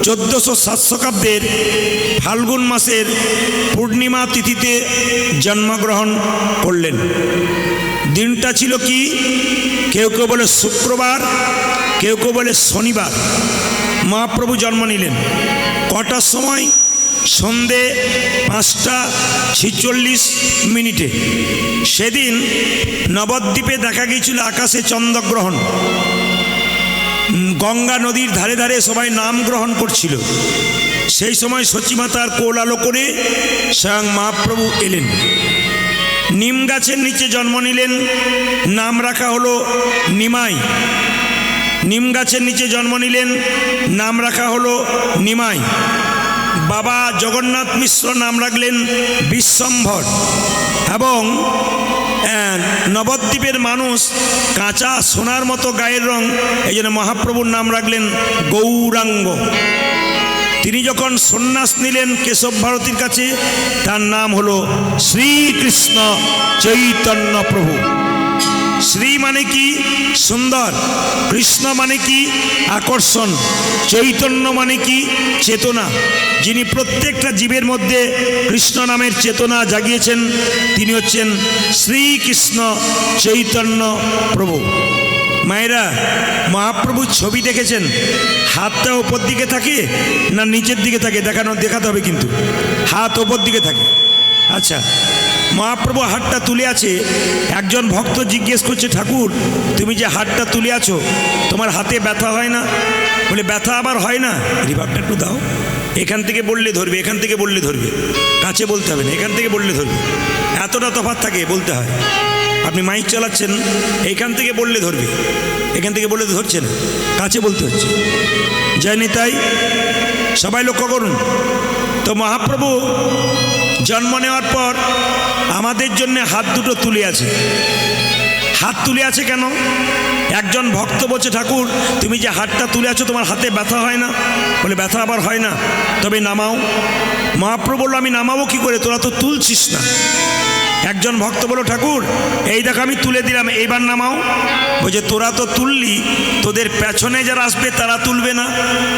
1407 শতাব্দের ফাল্গুন মাসের পূর্ণিমা তিথিতে জন্মগ্রহণ করলেন। দিনটা ছিল কি, কেউ কেউ বলে শুক্রবার, কেউ কেউ বলে শনিবার। মহাপ্রভু জন্ম নিলেন কটার সময়? সন্ধে 5:46। সেদিন নবদ্বীপে দেখা গিয়েছিল আকাশে চন্দ্রগ্রহণ। গঙ্গা নদীর ধারে ধারে সবাই নাম গ্রহণ করছিল। সেই সময় সচিমাতার কোল আলো করে স্বয়ং মহাপ্রভু এলেন। নিম গাছের নিচে জন্ম নিলেন, নাম রাখা হলো নিমাই। নিম গাছের নিচে জন্ম নিলেন, নাম রাখা হলো নিমাই। বাবা জগন্নাথ মিশ্র নাম রাখলেন বিশ্বম্ভর। এবং নবদ্বীপের মানুষ কাঁচা সোনার মতো গায়ের রং, এই জন্য মহাপ্রভুর নাম রাখলেন গৌরাঙ্গ। তিনি যখন সন্ন্যাস নিলেন কেশব ভারতীর কাছে, তার নাম হলো শ্রীকৃষ্ণ চৈতন্য প্রভু। শ্রী মানে কি? সুন্দর। কৃষ্ণ মানে কি? আকর্ষণ। চৈতন্য মানে কি? চেতনা। যিনি প্রত্যেকটা জীবের মধ্যে কৃষ্ণ নামের চেতনা জাগিয়েছেন, তিনি হচ্ছেন শ্রীকৃষ্ণ চৈতন্য প্রভু। মায়েরা, মহাপ্রভুর ছবি দেখেছেন? হাতটা ওপর দিকে থাকে না নিচের দিকে থাকে? দেখাতে হবে কিন্তু। হাত ওপর দিকে থাকে। আচ্ছা, মহাপ্রভু হাতটা তুলে আছে। একজন ভক্ত জিজ্ঞেস করছে, ঠাকুর তুমি যে হাতটা তুলে আছো, তোমার হাতে ব্যথা হয় না? বলে ব্যথা আবার হয় না? রিভাবটা একটু দাও। এখান থেকে বললে ধরবে, এখান থেকে বললে ধরবে, কাছে বলতে হবে না, এখান থেকে বললে ধরবে। এতটা তফাৎ থাকে, বলতে হয়। আপনি মাইক চালাচ্ছেন, এইখান থেকে বললে ধরবে, এখান থেকে বললে ধরছে না, কাছে বলতে হচ্ছে। যায়নি তাই? সবাই লক্ষ্য করুন তো। মহাপ্রভু জন্ম নেওয়ার পর আমাদের জন্য হাত দুটো তুলে আছে। হাত তুলে আছে কেন? একজন ভক্ত বলছে, ঠাকুর তুমি যে হাতটা তুলে আছো, তোমার হাতে ব্যথা হয় না? বলে ব্যথা আবার হয় না, তবে নামাও। মহাপ্রভু বলল, আমি নামাবো কি করে, তোরা তো তুলছিস না। একজন ভক্ত বলল, ঠাকুর এই দেখো আমি তুলে দিলাম, এইবার নামাও। বলছে তোরা তো তুললি, তোদের পেছনে যারা আসবে তারা তুলবে না।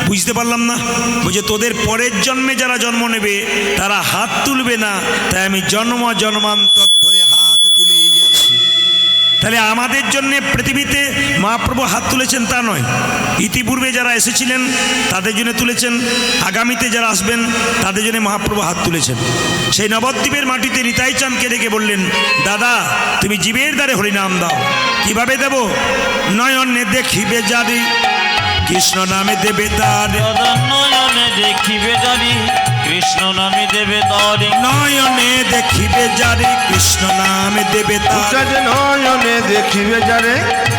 বুঝতে পারলাম না। বলছে তোদের পরের জন্মে যারা জন্ম নেবে তারা হাত তুলবে না, তাই আমি জন্ম জন্মান্তর ধরে হাত তুলেই যাচ্ছি। তাহলে আমাদের জন্য পৃথিবীতে মহাপ্রভু হাত তুলেছেন তা নয়, ইতিপূর্বে যারা এসেছিলেন তাদের জন্য তুলেছেন, আগামীতে যারা আসবেন তাদের জন্য মহাপ্রভু হাত তুলেছেন। সেই নবদ্বীপের মাটিতে নিতাই চাঁদকে ডেকে বললেন, দাদা তুমি জীবের দ্বারে হরিনাম দাও। কিভাবে দেব? নয়নে দেখিবে জারি কৃষ্ণ নামে দেবে তার। নয়নে দেখিবে জারি কৃষ্ণ নামে দেবে তার। নয়নে দেখিবে জারি কৃষ্ণ নামে দেবে তার। নয়নে দেখিবে যারে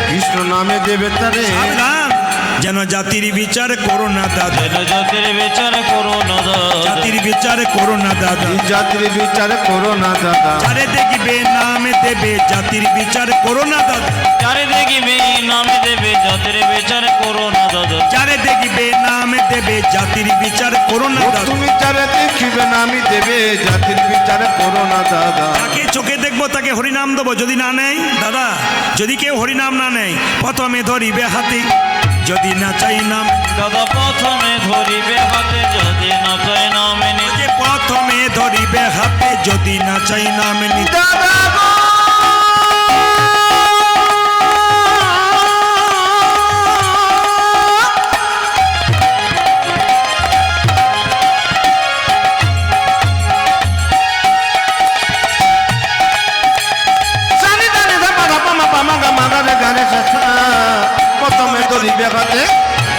কৃষ্ণ নামে দেবে তারে। যেন জাতির বিচার করো না দাদা, জাতির বিচার করো না দাদা, জাতির বিচার করো না দাদা, জাতির বিচার করো না দাদা। যারে দেখিবে নামে দেবে জাতির বিচার করো না দাদা। যারে দেখিবে নামে দেবে জাতির বিচার করো না দাদা। যারে দেখিবে নামে দেবে জাতির বিচার করো না দাদা। তুমি যারে দেখিবে নামে দেবে জাতির বিচার করো না দাদা। তাকে চোখে দেখবো, তাকে হরিনাম দেবো। যদি না নেয় দাদা, যদি কেউ হরিনাম না নেয়, প্রথমে ধরিবে হাতে, যদি না চাই নাম দাদা প্রথমে ধরিবে হাতে, যদি না চাই নামে নিতে। প্রথমে ধরিবে হাতে, যদি না চাই নাম নিতে। দাদা গো প্রথমে ধরিবে হাতে,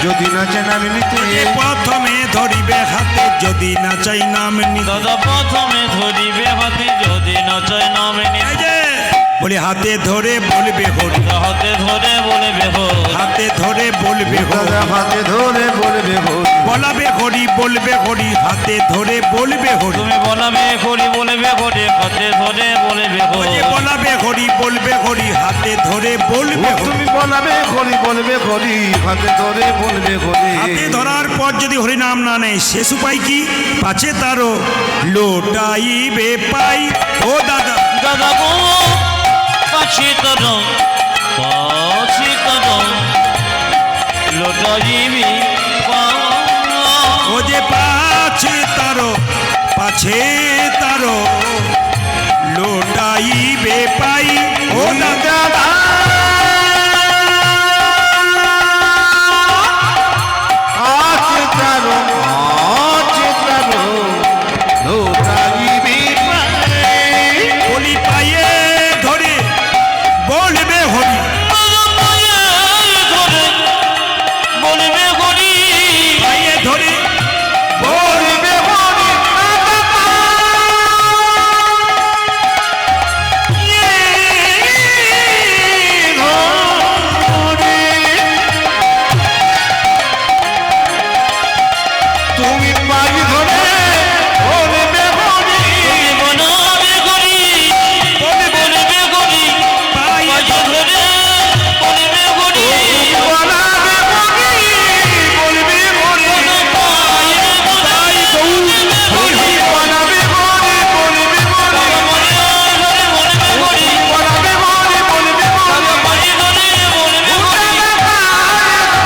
যদি না চাই নাম নিতে। প্রথমে ধরিবে হাতে, যদি না চাই নাম নিতে। দাদা প্রথমে ধরিবে হাতে, যদি না চাই নামে নিতে। বলে হাতে ধরে বলবে হরি, হাতে ধরে বলবে হরি, হাতে ধরে বলবে হরি, হাতে ধরে বলবে হরি। বলাবে হরি বলবে হরি, হাতে ধরে বলবে হরি। তুমি বলাবে হরি বলবে হরি, হাতে ধরে বলবে হরি। বলাবে হরি বলবে হরি, হাতে ধরে বলবে হরি। তুমি বলাবে হরি বলবে হরি, হাতে ধরে বলবে হরি। হাতে ধরার পর যদি হরি নাম না নেয়, শেষ উপায় কি? পাছে তারও লোটাইবে পাই। ও দাদা, দাদা গো পাছে তর লোটাইবি ও কাছে তার লোটাইবে পাই ও দাদা আছে তার লোটাইবে পাই। বলি পায়ে ধরে বলবে হরি বলবে হরি পায়ে ধরে বলবে হরি তুমি পাই ধরে বলবে হরি বলবে হরি বলবে হরি পায়ে ধরে বলবে হরি বলাবে হরি বলবে হরি পাই গৌর হরি বলাবে হরি বলবে হরি বলাবে হরি বলবে হরি বলবে হরি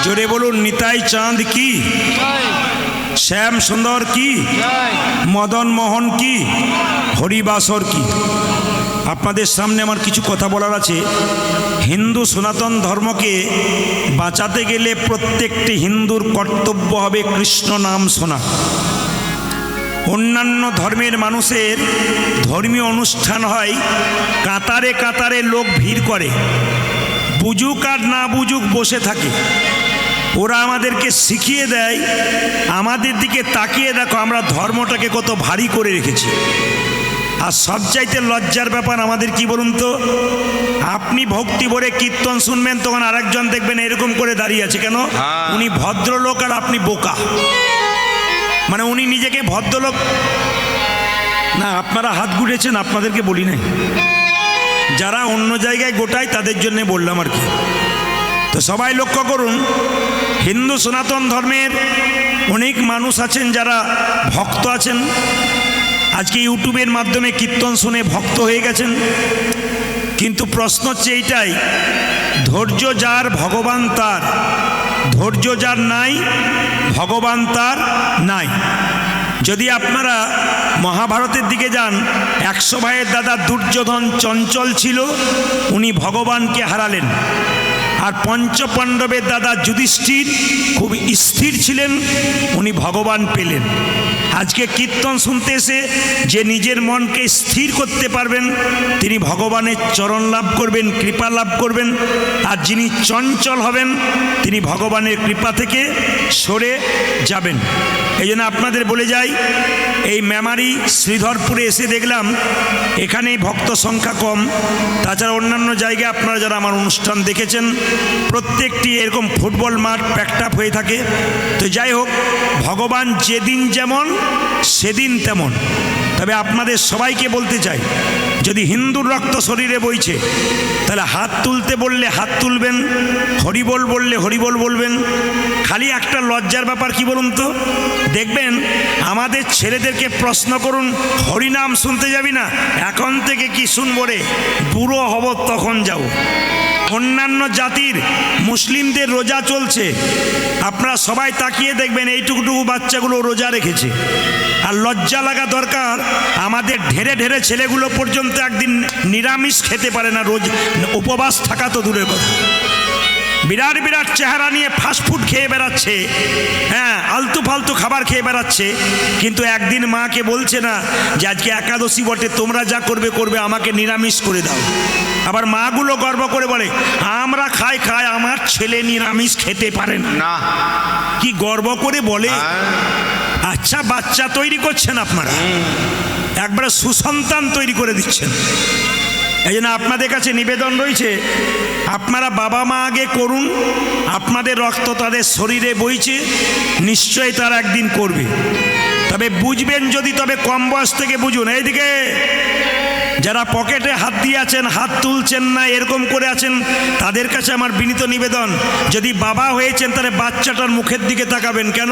জোরে বলুন নিতাই চাঁদ কি শ্যাম সুন্দর কি মদন মোহন কি হরিবাসর কি আপনাদের সামনে আমার কিছু কথা বলার আছে হিন্দু সনাতন ধর্মকে বাঁচাতে গেলে প্রত্যেকটি হিন্দুর কর্তব্য হবে কৃষ্ণ নাম শোনা অন্যান্য ধর্মের মানুষের ধর্মীয় অনুষ্ঠান হয় কাতারে কাতারে লোক ভিড় করে বুঝুক আর না বুঝুক বসে থাকে ওরা আমাদেরকে শিখিয়ে দেয় আমাদের দিকে তাকিয়ে দেখো আমরা ধর্মটাকে কত ভারী করে রেখেছি আর সবচাইতে লজ্জার ব্যাপার আমাদের কি বলুন তো আপনি ভক্তি ভরে কীর্তন শুনবেন তখন আরেকজন দেখবেন এরকম করে দাঁড়িয়ে আছে কেন উনি ভদ্রলোক আর আপনি বোকা মানে উনি নিজেকে ভদ্রলোক না আপনারা হাত গুড়েছেন আপনাদেরকে বলি নাই যারা অন্য জায়গায় গোটায় তাদের জন্য বললাম আর কি তো সবাই লক্ষ্য করুন হিন্দু সনাতন ধর্মের অনেক মানুষ আছেন যারা ভক্ত আছেন আজকে ইউটিউবের মাধ্যমে কীর্তন শুনে ভক্ত হয়ে গেছেন কিন্তু প্রশ্ন হচ্ছে এইটাই ধৈর্য যার ভগবান তার ধৈর্য যার নাই ভগবান তার নাই যদি আপনারা মহাভারতের দিকে যান 100 ভাইয়ের দাদা দুর্যোধন চঞ্চল ছিল উনি ভগবানকে হারালেন আর পঞ্চপাণ্ডবের দাদা যুধিষ্ঠির খুব স্থির ছিলেন উনি ভগবান পেলেন আজকে কীর্তন শুনতে এসে যে নিজের মনকে স্থির করতে পারবেন তিনি ভগবানের চরণ লাভ করবেন কৃপা লাভ করবেন আর যিনি চঞ্চল হবেন তিনি ভগবানের কৃপা থেকে সরে যাবেন এই জন্য আপনাদের বলে যাই এই মেমারি শ্রীধরপুরে এসে দেখলাম এখানেই ভক্ত সংখ্যা কম তাছাড়া অন্যান্য জায়গায় আপনারা যারা আমার অনুষ্ঠান দেখেছেন প্রত্যেকটি এরকম ফুটবল মাঠ প্যাকড আপ হয়ে থাকে তো যাই হোক ভগবান যেদিন যেমন সেদিন তেমন তবে আপনাদের সবাইকে বলতে চাই যদি হিন্দুর রক্ত শরীরে বইছে তাহলে হাত তুলতে বললে হাত তুলবেন হরিবোল বললে হরিবোল বলবেন খালি একটা লজ্জার ব্যাপার কি বলুন তো দেখবেন আমাদের ছেলেদেরকে প্রশ্ন করুন হরিনাম শুনতে যাবি না এখন থেকে কি শুনবো রে বুড়ো হব তখন যাও অন্যান্য জাতির মুসলিমদের রোজা চলছে আপনারা সবাই তাকিয়ে দেখবেন এইটুকুটুকু বাচ্চাগুলো রোজা রেখেছে আর লজ্জা লাগা দরকার আমাদের ঢেরে ঢেরে ছেলেগুলো পর্যন্ত একদিন নিরামিষ খেতে পারে না রোজ উপবাস থাকা তো দূরের কথা বিরাট বিরাট চেহারা নিয়ে ফাস্টফুড খেয়ে বেড়াচ্ছে হ্যাঁ আলতু ফালতু খাবার খেয়ে বেড়াচ্ছে কিন্তু একদিন মাকে বলছে না যে আজকে একাদশী বটে তোমরা যা করবে করবে আমাকে নিরামিষ করে দাও আবার মাগুলো গর্ব করে বলে আমরা খাই খাই আমার ছেলে নিরামিষ খেতে পারে না কি গর্ব করে বলে আচ্ছা বাচ্চা তৈরি করছেন আপনারা একবারে সুসন্তান তৈরি করে দিচ্ছেন এই জন্য আপনাদের কাছে নিবেদন রয়েছে আপনারা বাবা মা আগে করুন আপনাদের রক্ত তাদের শরীরে বইছে নিশ্চয়ই তারা একদিন করবে তবে বুঝবেন যদি তবে কম বয়স থেকে বুঝুন এইদিকে যারা পকেটে হাত দিয়ে আছেন, হাত তুলছেন না, এরকম করে আছেন, তাদের কাছে আমার বিনীত নিবেদন, যদি বাবা হয়েছেন তাহলে বাচ্চাটার মুখের দিকে তাকাবেন। কেন?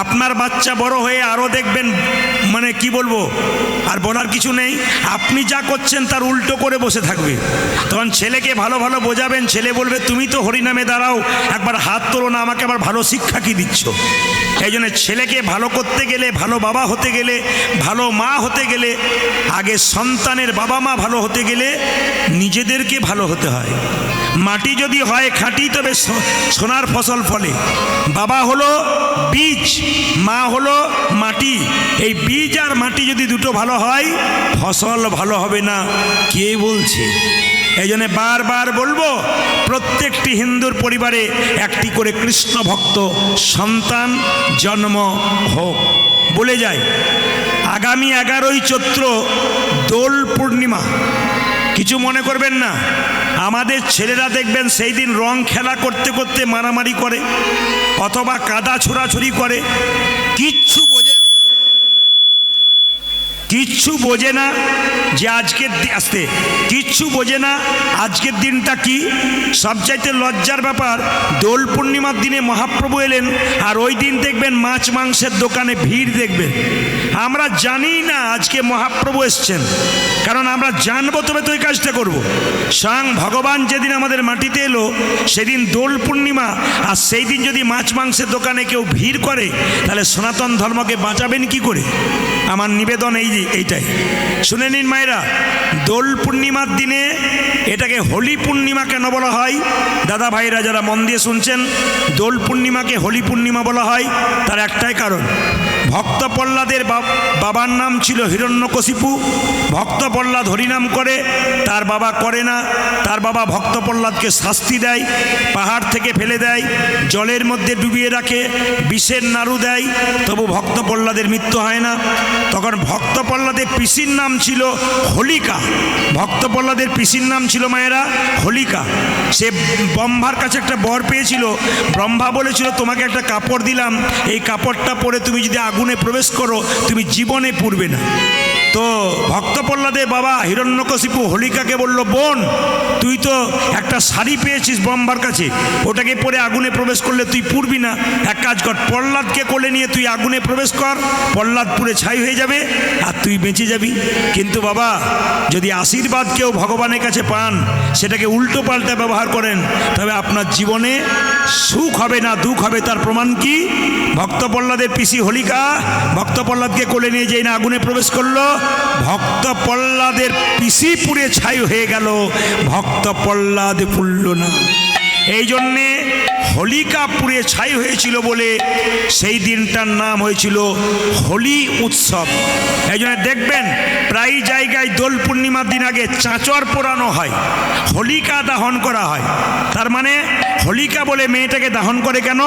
আপনার বাচ্চা বড় হয়ে আরও দেখবেন, মানে কি বলবো, আর বলার কিছু নেই, আপনি যা করছেন তার উল্টো করে বসে থাকবে। তখন ছেলেকে ভালো ভালো বোঝাবেন, ছেলে বলবে তুমি তো হরিনামে দাঁড়াও, একবার হাত তোলো না, আমাকে আবার ভালো শিক্ষা কি দিচ্ছ। এই জন্য ছেলেকে ভালো করতে গেলে, ভালো বাবা হতে গেলে, ভালো মা হতে গেলে, আগে সন্তানের বাবা মা ভালো হতে গেলে নিজেদেরকে ভালো হতে হয়। মাটি যদি হয় খাঁটি, তবে সোনার ফসল ফলে। বাবা হলো বীজ, মা হলো মাটি। এই বীজ আর মাটি যদি দুটো ভালো হয়, ফসল ভালো হবে না। কে বলছে? এই জন্য বারবার বলবো, প্রত্যেকটি হিন্দুর পরিবারে একটি করে কৃষ্ণ ভক্ত সন্তান জন্ম হোক। বলে যায়, আগামী 11ই চৈত্র দোল পূর্ণিমা। কিছু মনে করবেন না, আমাদের ছেলেরা দেখবেন সেই দিন রং খেলা করতে করতে মারামারি করে, অথবা কাদা ছোড়াছুড়ি করে। কিচ্ছু বোঝে না যে কিচ্ছু বোঝে না আজকের দিনটা কি। সবচাইতে লজ্জার ব্যাপার, দোল পূর্ণিমার দিনে মহাপ্রভু এলেন, আর ওই দিন দেখবেন মাছ মাংসের দোকানে ভিড় দেখবেন। আমরা জানি না আজকে মহাপ্রভু এসছেন, কারণ আমরা জানবো তবে তো এই কাজটা করবো। স্বয়ং ভগবান যেদিন আমাদের মাটিতে এলো সেদিন দোল পূর্ণিমা, আর সেই দিন যদি মাছ মাংসের দোকানে কেউ ভিড় করে, তাহলে সনাতন ধর্মকে বাঁচাবেন কি করে? আমার নিবেদন এইটাই, শুনে নিন মায়েরা। দোল পূর্ণিমার দিনে এটাকে হোলি পূর্ণিমা কেন বলা হয়? দাদা ভাইরা যারা মন দিয়ে শুনছেন, দোল পূর্ণিমাকে হোলি পূর্ণিমা বলা হয়, তার একটাই কারণ, ভক্ত প্রহ্লাদের বাবার নাম ছিল হিরণ্যকশিপু। ভক্ত প্রহ্লাদ হরিনাম করে, তার বাবা করে না। তার বাবা ভক্ত প্রহ্লাদকে শাস্তি দেয়, পাহাড় থেকে ফেলে দেয়, জলের মধ্যে ডুবিয়ে রাখে, বিষের নাড়ু দেয়, তবু ভক্ত প্রহ্লাদের মৃত্যু হয় না। তখন ভক্ত প্রহ্লাদের পিসির নাম ছিল হোলিকা। ভক্ত প্রহ্লাদের পিসির নাম ছিল মায়েরা হোলিকা। সে ব্রহ্মার কাছে একটা বর পেয়েছিল। ব্রহ্মা বলেছিল, তোমাকে একটা কাপড় দিলাম, এই কাপড়টা পরে তুমি যদি আগুনে প্রবেশ করো, তুমি জীবনে পুড়বে না। তো ভক্ত প্রহ্লাদের বাবা হিরণ্যকশিপু হোলিকাকে বলল, বোন তুই তো একটা শাড়ি পেয়েছিস ব্রহ্মার কাছে, ওটাকে পরে আগুনে প্রবেশ করলে তুই পুড়বি না। এক কাজ কর, প্রহ্লাদকে কোলে নিয়ে তুই আগুনে প্রবেশ কর, প্রহ্লাদ পুড়ে ছাই হয়ে যাবে আর তুই বেঁচে যাবি। কিন্তু বাবা, যদি আশীর্বাদ কেউ ভগবানের কাছে পান, সেটাকে উল্টো পাল্টা ব্যবহার করেন, তবে আপনার জীবনে সুখ হবে না, দুঃখ হবে। তার প্রমাণ কি? ভক্ত প্রহ্লাদের পিসি হোলিকা ভক্ত প্রহ্লাদকে কোলে নিয়ে যেই না আগুনে প্রবেশ করলো, ভক্ত প্রহ্লাদের পিসি পুড়ে ছাই হয়ে গেল, ভক্ত প্রহ্লাদ পুড়ল না। এই জন্যে হোলিকা পুড়ে ছাই হয়েছিল বলে সেই দিনটার নাম হয়েছিল হোলি উৎসব। এই জন্য দেখবেন প্রায় জায়গায় দোল পূর্ণিমার দিন আগে চাঁচর পোড়ানো হয়, হোলিকা দাহন করা হয়। তার মানে হোলিকা বলে মেয়েটাকে দাহন করে কেন?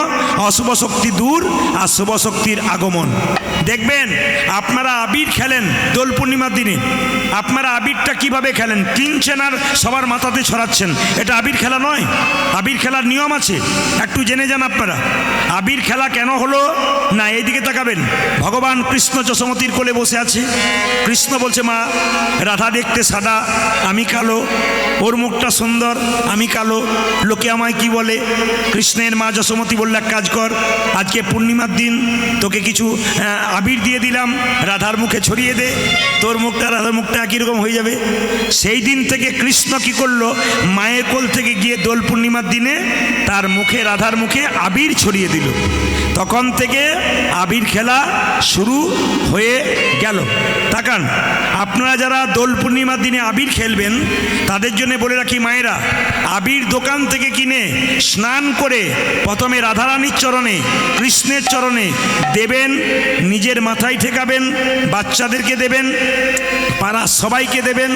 অশুভ শক্তি দূর আর শুভ শক্তির আগমন। দেখবেন আপনারা আবির খেলেন দোল পূর্ণিমার দিনে, আপনারা আবিরটা কিভাবে খেলেন? কিনছেন আর সবার মাথাতে ছড়াচ্ছেন, এটা আবির খেলা নয়। আবির খেলার নিয়ম আছে, একটু জেনে যান আপনারা। আবির খেলা কেন হলো না, এইদিকে তাকাবেন। ভগবান কৃষ্ণ যশোমতীর কোলে বসে আছে। কৃষ্ণ বলছে, মা রাধা দেখতে সাদা, আমি কালো, ওর মুখটা সুন্দর, আমি কালো, লোকে আমায় কি বলে? কৃষ্ণের মা যশোমতী বললে, এক কাজ কর, আজকে পূর্ণিমার দিন তোকে কিছু আবির দিয়ে দিলাম, রাধার মুখে ছড়িয়ে দে, তোর মুখটা রাধার মুখটা একই রকম হয়ে যাবে। সেই দিন থেকে কৃষ্ণ কি করলো, মায়ের কোল থেকে গিয়ে দোল পূর্ণিমার দিনে তার মুখে, রাধার মুখে আবির ছড়িয়ে দিল। তখন থেকে আবির খেলা শুরু হয়ে গেল। তাকান, আপনারা যারা দোল পূর্ণিমার দিনে আবির খেলবেন, তাদের জন্য বলে রাখি মায়েরা, আবির দোকান থেকে কিনে স্নান করে প্রথমে রাধারানীর চরণে, কৃষ্ণের চরণে দেবেন, নিজের মাথায় ঠেকাবেন, বাচ্চাদেরকে দেবেন, পাড়া সবাইকে দেবেন,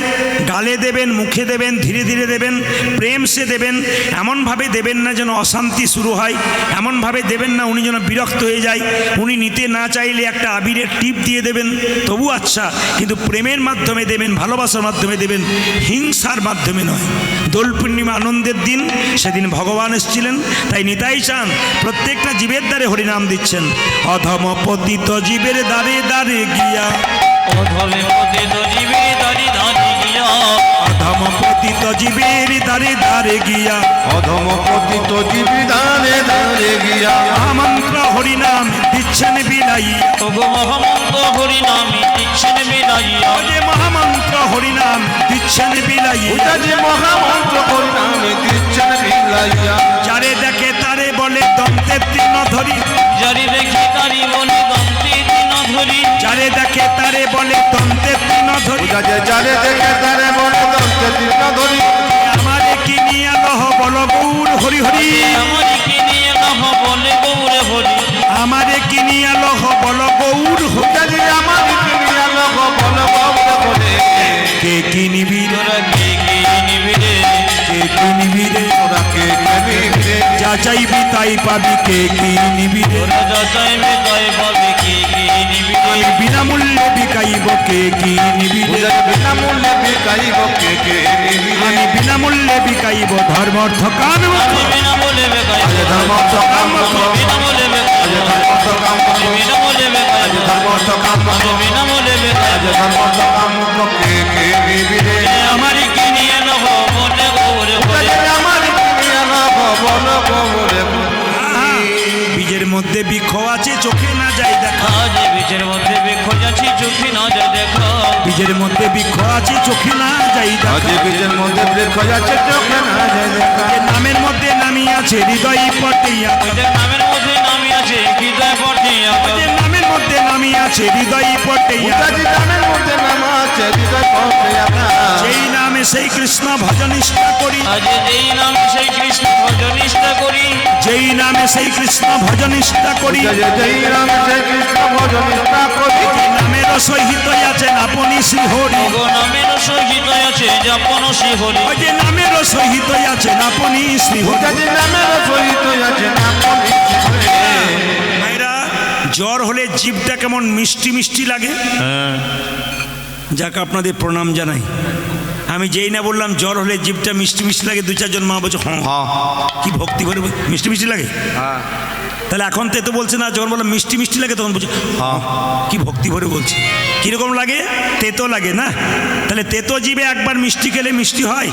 গালে দেবেন, মুখে দেবেন, ধীরে ধীরে দেবেন, প্রেম সে দেবেন। এমনভাবে দেবেন না যেন অশান্তি শুরু হয়, এমনভাবে দেবেন না উনি যেন বিরক্ত হয়ে যায়। উনি নিতে না চাইলে একটা আবিরের টিপ দিয়ে দেবেন, তবু আচ্ছা, কিন্তু প্রেমের মাধ্যমে দেবেন, ভালোবাসার মাধ্যমে দেবেন, হিংসার মাধ্যমে নয়। দোল পূর্ণিমা আনন্দের দিন, সেদিন ভগবান এসেছিলেন, তাই নিতাই চান প্রত্যেকটা জীবের দ্বারে হরিনাম দিচ্ছেন। অধম পতিত জীবের দ্বারে দ্বারে গিয়া, অধমে পতিত জীবের দ্বারে দ্বারে গিয়া, জীবের দ্বারে দ্বারে গিয়া অধম পতিত জীবি দানে দানে গিয়া মহামন্ত্র হরিনাম দিচ্ছেন বিলাইয়া ওগো মহামন্ত্র হরিনামে দিচ্ছেন বিলাইয়া যে মহামন্ত্র হরিনাম দিচ্ছেন বিলাইয়া ওটা যে মহামন্ত্র হরিনামে দিচ্ছেন বিলাইয়া যারে দেখে তারে বলে দন্তে তৃণ ধরি যারি দেখি তারি বলে দন্তে দিন ধরি যারে দেখে তারে বলে দন্তে তৃণ ধরি ওটা যে যারে দেখে তারে বলে দন্তে তৃণ ধরি আমারে কিনিয়া লহ বল গৌর হরি হরি আমারি কিনিয়ে লহ বলে গৌরে হরি আমারে কিনিয়া লহ বল গৌর হরি ওটা যে আমার কিনিয়া লোক বল বল বলে কে কিনিবি রে? তোরা কে কে নিবি রে কে কিনিবি রে? ওরা কে কেবি রে যা চাইবি তাই পাবি কে কিনিবি রে? তোরা যা চাইবে তাই পাবে কে কে নিবি রে আমি বিনামূল্যে বিকাইব কে কিনিবি রে? ওটা বিনামূল্যে বিকাইব কে নিবি রে আমি বিনামূল্যে বিকাইব ধর্ম অর্থ কাম আমি বিনা বলে বেকাই ধর্ম অর্থ কাম বিনা বলে বেকাই ধর্ম অর্থ কাম বিনা বলে বেকাই ধর্ম অর্থ কাম বিনা বলে বেকাই ধর্ম অর্থ কাম কে নিবি রে আমারি কিনিয়ে লহ বলে গৌরে হরি আমার কিনিয়া লোক বল বলে বীজের মধ্যে বৃক্ষ আছে চোখে না যায় দেখা আজ বীজের মধ্যে বৃক্ষ যাচ্ছি চোখে না যা দেখা বীজের মধ্যে বৃক্ষ আছে চোখে না যাই দেখা আজ বীজের মধ্যে বৃক্ষ যাচ্ছে চোখে না যায় দেখা যে নামের মধ্যে নামি আছে হৃদয় পটিয়া ওদের নামের মধ্যে নামি আছে হৃদয় পটে যে নামের মধ্যে নামি আছে হৃদয় পটিয়া উদাজি নামের মধ্যে নাম আছে হৃদয় পথে আপনা সেই নামে সেই কৃষ্ণ ভজনিষ্ঠা করি আজ যেই নাম সেই কৃষ্ণ ভজনিষ্ঠা করি যেই নামে সেই কৃষ্ণ ভজনিষ্ঠা করি জয় রাম জয় কৃষ্ণ ভজন নিষ্ঠা করি যে নামের সহিত আছেন আপনি শ্রী হরি ওগো নামের সহিত আছে যাপন শ্রী হরি ওই যে নামের সহিত আছেন আপনি শ্রী হরি উদাজি নামের সহিত আছে নাম ভাইরা জ্বর হলে জিভটা কেমন মিষ্টি মিষ্টি লাগে যাক আপনাদের প্রণাম জানাই আমি যেই না বললাম জ্বর হলে জিভটা মিষ্টি মিষ্টি লাগে দু চারজন মা বলছে হ্যাঁ কি ভক্তি করে মিষ্টি মিষ্টি লাগে তাহলে এখন তো এত বলছে না যখন বললাম মিষ্টি মিষ্টি লাগে তখন বলছে কি ভক্তি ভরে বলছে কীরকম লাগে তেতো লাগে না তাহলে তেতো জিভে একবার মিষ্টি খেলে মিষ্টি হয়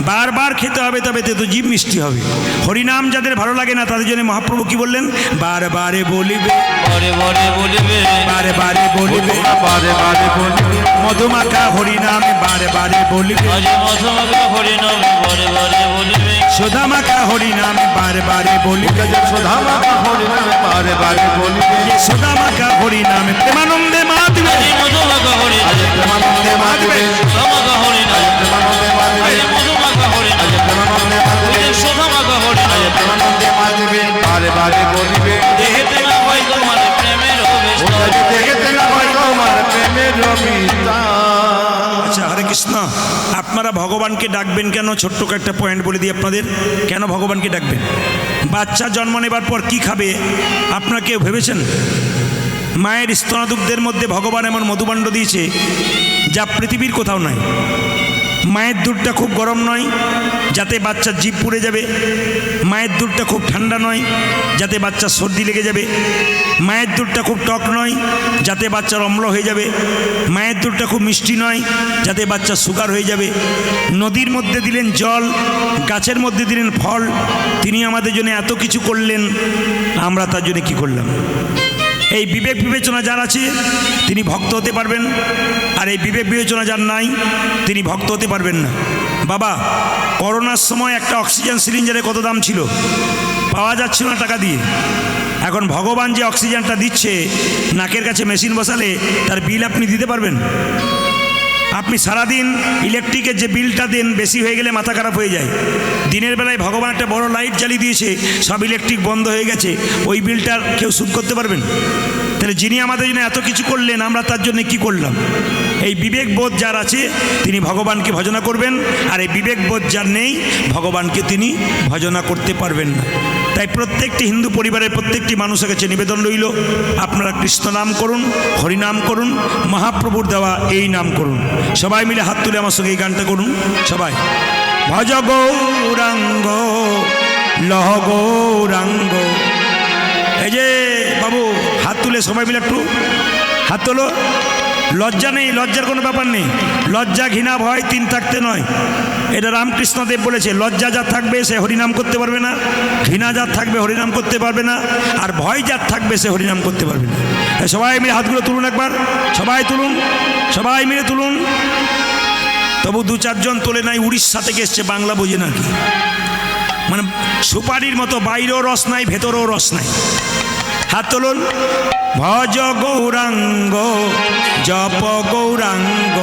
বারবার খেতে হবে তবে তেতো জিভ মিষ্টি হবে হরিনাম যাদের ভালো লাগে না তাদের জন্য মহাপ্রভু কি বললেন বারে বলিবে বরে বরে বলিবে বারে বলিবে বারে বারে বলিবে মধুমাখা হরিনামে বারে বলিবে আজ মধুমাখা হরিনাম বরে বরে বলিবে সুধামাখা হরিনামে বারে বলিবে সুধামা হরিনামে বারে বারে বলিবে সুধামাখা হরিনামে প্রেমানন্দে মা দিবে আজ মধুমাখা হরিনাম প্রেমানন্দে মা দিবে সুধামাখা হরিনাম প্রেমানন্দে মা দিবে আজ মধুমাখা হরিনাম প্রেমানন্দে মা দিবে সুধামাখা হরিনাম প্রেমানন্দে মা দিবে বারে বারে বলিবে দেহেতে না হয় তোমার প্রেমের অভিষ্ট দেখতে না হয় তোমার প্রেমের রবিতা আচ্ছা হরে কৃষ্ণ আপনারা ভগবানকে ডাকবেন কেন ছোট্ট একটা পয়েন্ট বলে দিই আপনাদের কেন ভগবানকে ডাকবেন বাচ্চা জন্ম নেবার পর কি খাবে আপনারা কেউ ভেবেছেন মায়ের স্তনাদুগ্ধের মধ্যে ভগবান এমন মধুবাণ্ড দিয়েছে যা পৃথিবীর কোথাও নাই মায়ের দুধটা খুব গরম নয় যাতে বাচ্চার জিভ পুড়ে যাবে মায়ের দুধটা খুব ঠান্ডা নয় যাতে বাচ্চার সর্দি লেগে যাবে মায়ের দুধটা খুব টক নয় যাতে বাচ্চার অম্ল হয়ে যাবে মায়ের দুধটা খুব মিষ্টি নয় যাতে বাচ্চার সুগার হয়ে যাবে নদীর মধ্যে দিলেন জল গাছের মধ্যে দিলেন ফল তিনি আমাদের জন্য এত কিছু করলেন আমরা তার জন্য কি করলাম এই বিবেক বিবেচনা যার আছে তিনি ভক্ত হতে পারবেন আর এই বিবেক বিবেচনা যার নাই তিনি ভক্ত হতে পারবেন না বাবা করোনার সময় একটা অক্সিজেন সিলিন্ডারের কত দাম ছিল পাওয়া যাচ্ছিল না টাকা দিয়ে এখন ভগবান যে অক্সিজেনটা দিচ্ছে নাকের কাছে মেশিন বসালে তার বিল আপনি দিতে পারবেন আপনি সারাদিন ইলেকট্রিকের যে বিলটা দেন বেশি হয়ে গেলে মাথা খারাপ হয়ে যায় দিনের বেলায় ভগবান একটা বড় লাইট জ্বালিয়ে দিয়েছে সব ইলেকট্রিক বন্ধ হয়ে গেছে ওই বিলটার কেউ শোধ করতে পারবেন তাহলে যিনি আমাদের জন্য এত কিছু করলেন আমরা তার জন্য কি করলাম এই বিবেকবোধ যার আছে তিনি ভগবানকে ভজনা করবেন আর এই বিবেকবোধ যার নেই ভগবানকে তিনি ভজনা করতে পারবেন না তাই প্রত্যেকটি হিন্দু পরিবারের প্রত্যেকটি মানুষের কাছে নিবেদন রইল আপনারা কৃষ্ণ নাম করুন হরিনাম করুন মহাপ্রভুর দেওয়া এই নাম করুন সবাই মিলে হাত তুলে আমার সঙ্গে এই গানটা করুন সবাই ভজ গৌরাঙ্গ লহ গৌরাঙ্গ এই যে বাবু হাত তুলে সবাই মিলে একটু হাত তোলো লজ্জা নেই, লজ্জার কোনো ব্যাপার নেই। লজ্জা ঘৃণা ভয় তিন থাকতে নয়, এটা রামকৃষ্ণদেব বলেছে। লজ্জা যার থাকবে সে হরিনাম করতে পারবে না, ঘৃণা যার থাকবে হরিনাম করতে পারবে না, আর ভয় যার থাকবে সে হরিনাম করতে পারবে না। সবাই মিলে হাতগুলো তুলুন একবার, সবাই তুলুন, সবাই মিলে তুলুন। তবু দু চারজন তোলে নাই, উড়িষ্যা থেকে এসছে, বাংলা বোঝে না কি, মানে সুপারির মতো বাইরেও রস নাই ভেতরেও রস নাই। হাত তুলুন। ভজ গৌরাঙ্গ জপ গৌরাঙ্গ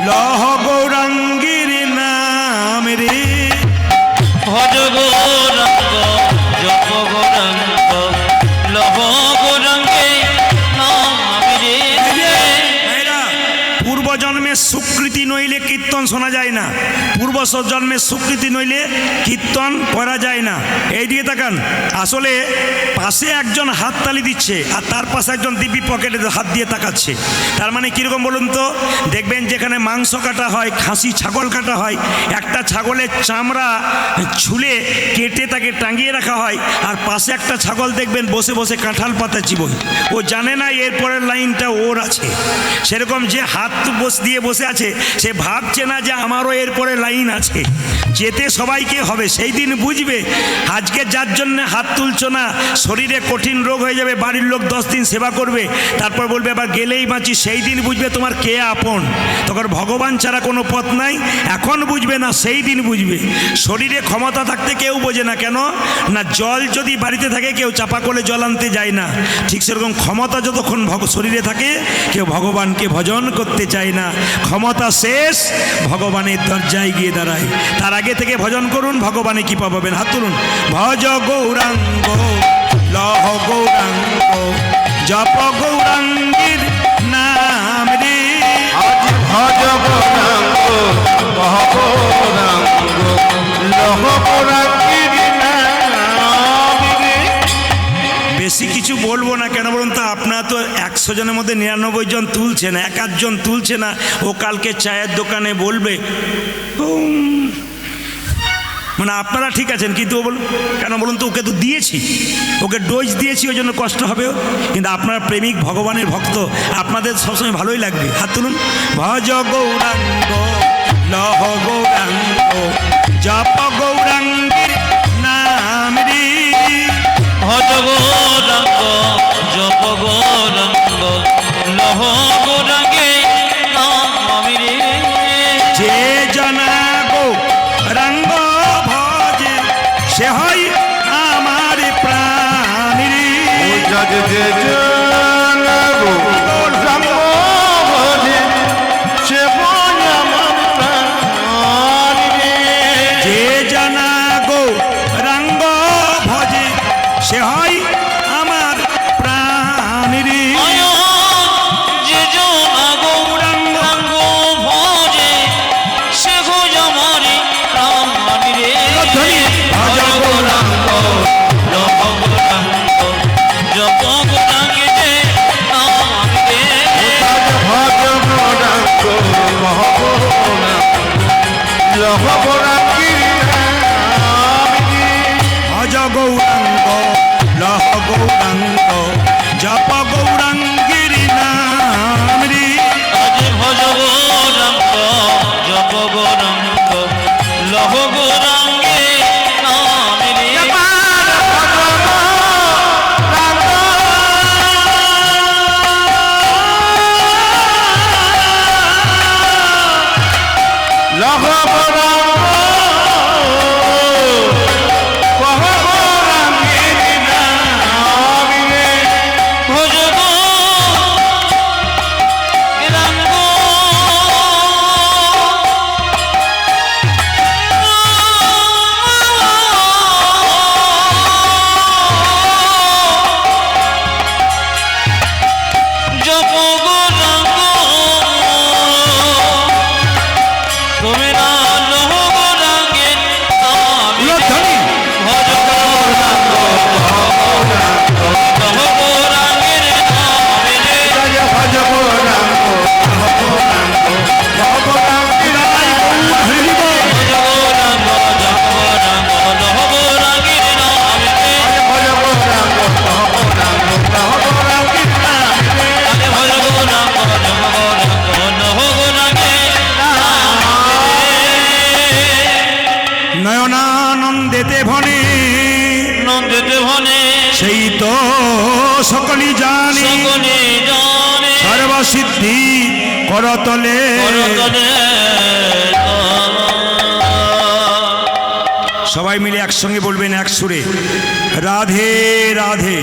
লহ গৌরাঙ্গীর নাম রে। ভজ গৌরাঙ্গ জপ গৌরাঙ্গ লভ গৌরাঙ্গে নাম রে। পূর্বজন্মের সুকৃতি নইলে কীর্তন শোনা যায় না, পূর্ব জন্মের সুকৃতি নইলে কীর্তন করা যায় না। এই দিকে তাকান, আসলে পাশে একজন হাততালি দিচ্ছে আর তার পাশে একজন দিব্যি পকেটে হাত দিয়ে তাকাচ্ছে। তার মানে কীরকম বলুন তো? দেখবেন যেখানে মাংস কাটা হয়, খাসি ছাগল কাটা হয়, একটা ছাগলের চামড়া ছুলে কেটে তাকে টাঙিয়ে রাখা হয়, আর পাশে একটা ছাগল দেখবেন বসে বসে কাঁঠাল পাতা চিবোয়। ও জানে না এরপরের লাইনটা ওর আছে। সেরকম যে হাত দিয়ে বসে আছে সে ভাবছে না যে আমারও এরপরে লাইন আছে, যেতে সবাইকে হবে। সেই দিন বুঝবে। আজকে যার জন্য হাত তুলছো না, শরীরে কঠিন রোগ হয়ে যাবে, বাড়ির লোক 10 দিন সেবা করবে, তারপর বলবে আবার গেলেই বাঁচি। সেই দিন বুঝবে তোমার কে আপন। তখন ভগবান ছাড়া কোনো পথ নাই। এখন বুঝবে না, সেই দিন বুঝবে। শরীরে ক্ষমতা থাকতে কেউ বোঝে না, কেন না জল যদি বাড়িতে থাকে কেউ চাপা করে জল আনতে যায় না। ঠিক সেরকম ক্ষমতা যতক্ষণ শরীরে থাকে কেউ ভগবানকে ভজন করতে চায় না। ক্ষমতা শেষ, ভগবানের দরজায় গিয়ে দাঁড়ায়। তার আগে থেকে ভজন করুন, ভগবানে কৃপা পাবেন। হাত তুলুন। ভজ গৌরাঙ্গ লহ গৌরাঙ্গ জপ গৌরাঙ্গীর নাম রে। আজ ভজ গৌরাঙ্গ কহ গৌরাঙ্গ লহ গৌরাঙ্গীর নাম রে। বেশি কিছু বলবো না, কেন বলুন তো? আপনারা তো 100 জনের মধ্যে 99 জন তুলছে না, 1 জন তুলছে না। ও কালকে চায়ের দোকানে বলবে মানে আপনারা ঠিক আছেন, কিন্তু ও বলুন কেন বলুন তো? ওকে তো দিয়েছি, ওকে ডোজ দিয়েছি, ওই জন্য কষ্ট হবে। কিন্তু আপনারা প্রেমিক, ভগবানের ভক্ত, আপনাদের সবসময় ভালোই লাগবে। হাত তুলুন। ভজ গৌরাঙ্গ লহ গৌরাঙ্গ জপ গৌরাঙ্গীর নাম রে। ভজ গৌরাঙ্গ জপ গৌরাঙ্গ লহ গৌরাঙ্গে নাম রে। যে জনা গৌরাঙ্গ ভজে সে হয় আমার প্রাণ রে। জগ যে জন গৌরাঙ্গ ভজে সে হয় আমার প্রাণ রে। যে জনা গৌরাঙ্গ ভজে সে হয় আমার প্রাণ রে। যে জনা গৌরাঙ্গ ভজে সে হয় আমার প্রাণ রে। ভজ গৌরাঙ্গ লহ গৌরাঙ্গ জপ গৌরাঙ্গে নাম রে। ভজ গৌরাঙ্গ কহ গৌরাঙ্গ লহ গৌরাঙ্গীর নাম রে। ভজ গৌরাঙ্গ লহ গৌরাঙ্গ জপ গৌরাঙ্গীর নাম রে। আজ ভজ গৌরাঙ্গ জপ গৌরাঙ্গ লহ গৌরাঙ্গে নাম রে। লহ গৌরাঙ্গ কহ গৌরাঙ্গীর নাম রে। ভজ গৌরাঙ্গ জপ গৌরাঙ্গ তুমি না লহ করতলে করতলে সবাই মিলে একসঙ্গে বলবেন এক সুরে, রাধে রাধে।